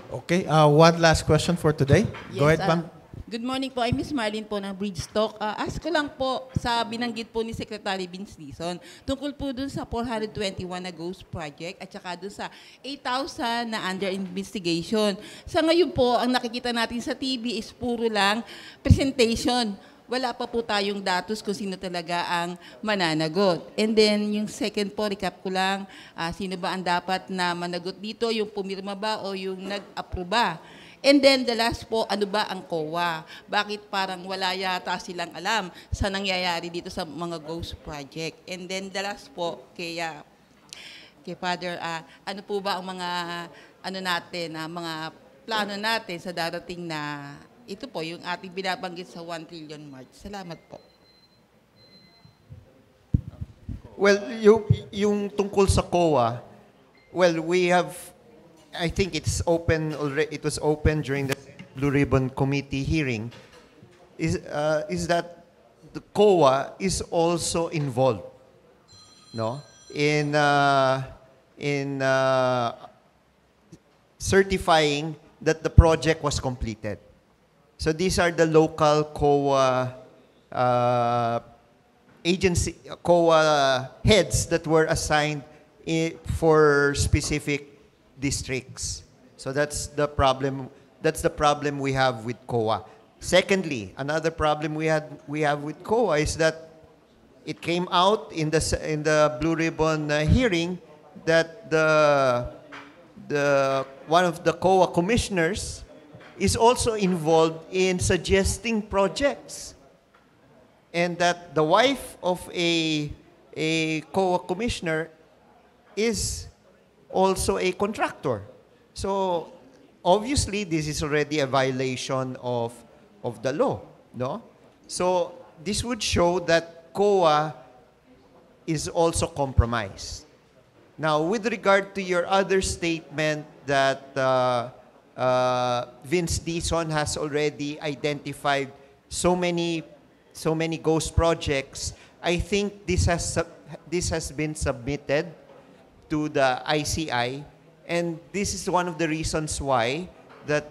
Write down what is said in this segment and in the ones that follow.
Okay, one last question for today. Go ahead, ma'am. Good morning po. I'm Miss Marlene po ng Bridgestock. Ask ko lang po sa binanggit po ni Secretary Vince Dizon tungkol po dun sa 421 na ghost project at saka dun sa 8,000 na under investigation. Sa ngayon po, ang nakikita natin sa TV is puro lang presentation. Wala pa po tayong datos kung sino talaga ang mananagot. And then, yung second po, recap ko lang, sino ba ang dapat na managot dito, yung pumirma ba o yung nag-approve ba? And then, the last po, ano ba ang COA? Bakit parang wala yata silang alam sa nangyayari dito sa mga ghost project? And then, the last po, kay Father, ano po ba ang mga, ano natin, mga plano natin sa darating na, ito po, yung ating binabanggit sa 1 trillion mark. Salamat po. Well, yung tungkol sa COA, well, we have, I think it's open already. It was open during the Blue Ribbon Committee hearing. Is that the COA is also involved, no, in certifying that the project was completed. So these are the local COA COA heads that were assigned for specific districts. So that's the problem. That's the problem we have with COA. Secondly, another problem we have with COA is that it came out in the Blue Ribbon hearing that the one of the COA commissioners is also involved in suggesting projects, and that the wife of a COA commissioner is also a contractor. So obviously this is already a violation of the law, no? So this would show that COA is also compromised. Now, with regard to your other statement that Vince Dizon has already identified so many ghost projects, I think this has been submitted to the ICI, and this is one of the reasons why that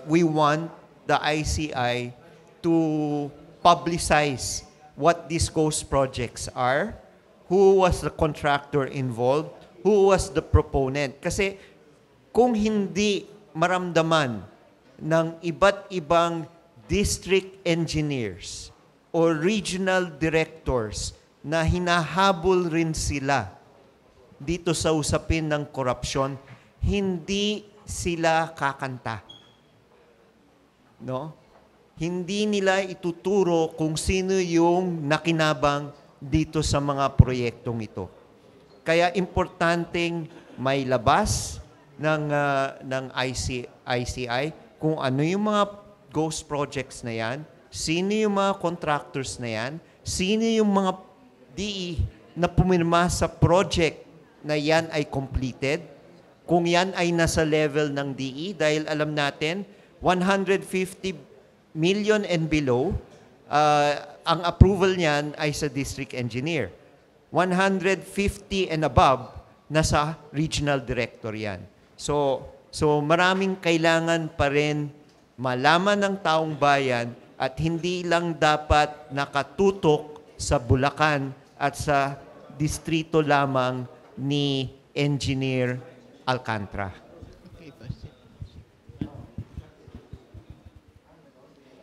we want the ICI to publicize what these ghost projects are, who was the contractor involved, who was the proponent. Kasi kung hindi maramdaman ng iba't ibang district engineers or regional directors na hinahabol rin sila dito sa usapin ng korupsyon, hindi sila kakanta. No? Hindi nila ituturo kung sino yung nakinabang dito sa mga proyektong ito. Kaya importanteng may labas ng ICI kung ano yung mga ghost projects na yan, sino yung mga contractors na yan, sino yung mga DE na pumirma sa project na yan ay completed, kung yan ay nasa level ng DE, dahil alam natin, 150 million and below, ang approval niyan ay sa district engineer. 150 and above, nasa regional director yan. So maraming kailangan pa rin malaman ng taong bayan at hindi lang dapat nakatutok sa Bulacan at sa distrito lamang ni Engineer Alcantara.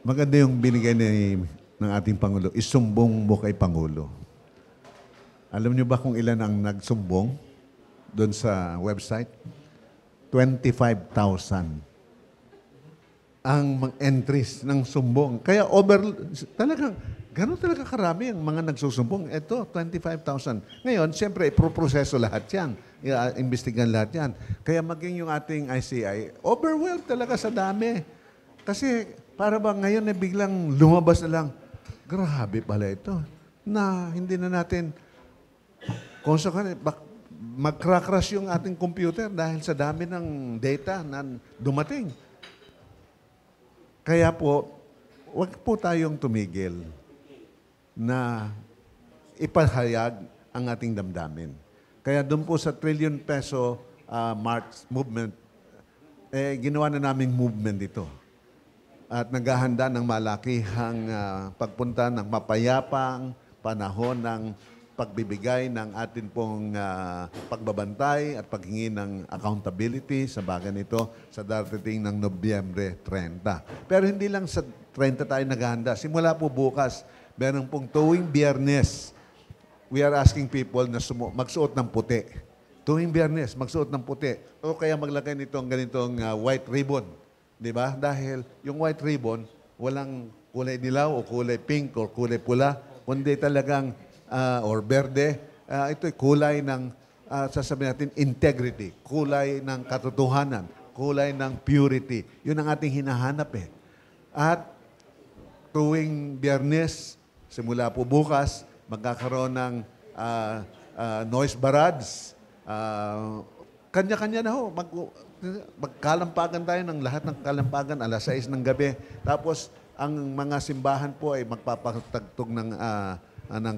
Maganda yung binigay ng ating Pangulo. Isumbong mo kay Pangulo. Alam niyo ba kung ilan ang nagsumbong doon sa website? 25,000 ang mga entries ng sumbong. Kaya talagang, gano'n talaga karami ang mga nagsusumbong. Ito, 25,000. Ngayon, siyempre, iproproseso lahat yan. Imbestigan lahat yan. Kaya maging yung ating ICI, overwhelmed talaga sa dami. Kasi, para ba ngayon biglang lumabas na lang, grabe pala ito, na hindi na natin, mag-crash yung ating computer dahil sa dami ng data na dumating. Kaya po, wag po tayong tumigil na ipahayag ang ating damdamin. Kaya doon po sa trillion peso March movement, ginawa na naming movement ito. At naghahanda ng malakihang pagpunta ng mapayapang panahon ng pagbibigay ng atin pong pagbabantay at paghingi ng accountability sa bagay nito sa darating ng Nobyembre 30. Pero hindi lang sa 30 tayo naghahanda. Simula po bukas, meron pong tuwing Biyernes, we are asking people na magsuot ng puti. Tuwing Biyernes, magsuot ng puti. O kaya maglagay nitong ganitong white ribbon. Di ba? Dahil yung white ribbon, walang kulay dilaw o kulay pink o kulay pula, kundi talagang or berde, ito'y kulay ng, sasabihin natin, integrity, kulay ng katotohanan, kulay ng purity. Yun ang ating hinahanap eh. At tuwing Biyernes, simula po bukas, magkakaroon ng noise barrage. Kanya-kanya na ho. Magkalampagan tayo ng lahat ng kalampagan, alas 6 ng gabi. Tapos, ang mga simbahan po ay magpapatagtog ng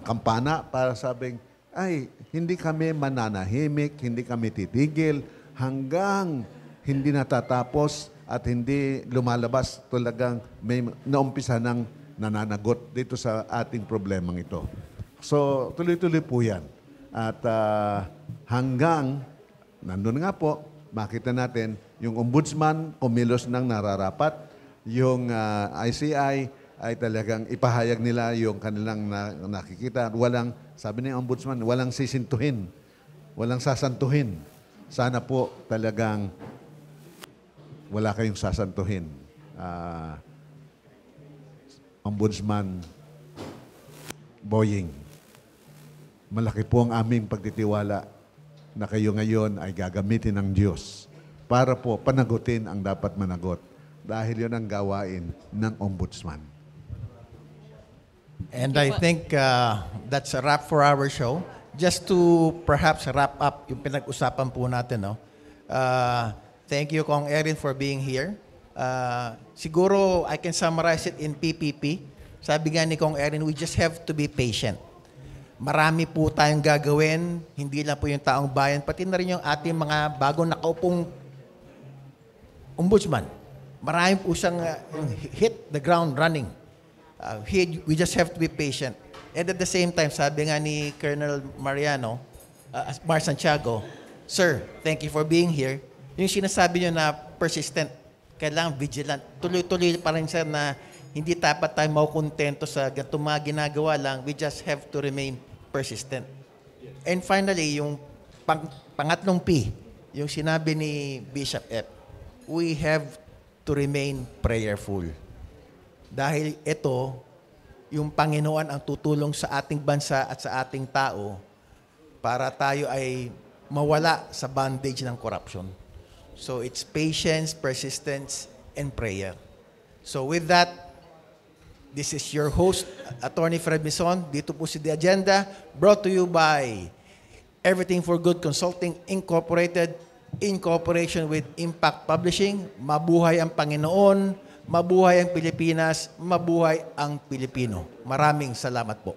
kampana para sabing, ay, hindi kami mananahimik, hindi kami titigil hanggang hindi natatapos at hindi lumalabas talagang may naumpisa ng nananagot dito sa ating problemang ito. So, tuloy-tuloy po yan. At hanggang, nandun nga po, makita natin yung ombudsman kumilos ng nararapat, yung ICI ay talagang ipahayag nila yung kanilang nakikita. Walang, sabi ng ombudsman, walang sisintuhin, walang sasantuhin. Sana po talagang wala kayong sasantuhin. Ombudsman Boying, malaki po ang aming pagtitiwala na kayo ngayon ay gagamitin ng Diyos para po panagutin ang dapat managot. Dahil yun ang gawain ng ombudsman. And I think that's a wrap for our show. Just to perhaps wrap up yung pinag-usapan po natin, no? Thank you, Kong Erin, for being here. Siguro, I can summarize it in PPP. Sabi nga ni Kong Erin, we just have to be patient. Marami po tayong gagawin, hindi lang po yung taong bayan, pati na rin yung ating mga bagong nakaupong ombudsman. Marami po siyang hit the ground running. We just have to be patient. And at the same time, sabi nga ni Colonel Mariano, Mar Santiago, Sir, thank you for being here. Yung sinasabi nyo na persistent, kailangan vigilant. Tuloy-tuloy pa rin, sir, na hindi dapat tayo maukontento sa ganitong mga ginagawa lang. We just have to remain persistent. And finally, yung pangatlong P, yung sinabi ni Bishop F, we have to remain prayerful. Dahil ito, yung Panginoon ang tutulong sa ating bansa at sa ating tao para tayo ay mawala sa bondage ng corruption. So it's patience, persistence, and prayer. So with that, this is your host, Attorney Fred Mison. Dito po si The Agenda, brought to you by Everything for Good Consulting Incorporated, in cooperation with Impact Publishing. Mabuhay ang Panginoon, mabuhay ang Pilipinas, mabuhay ang Pilipino. Maraming salamat po.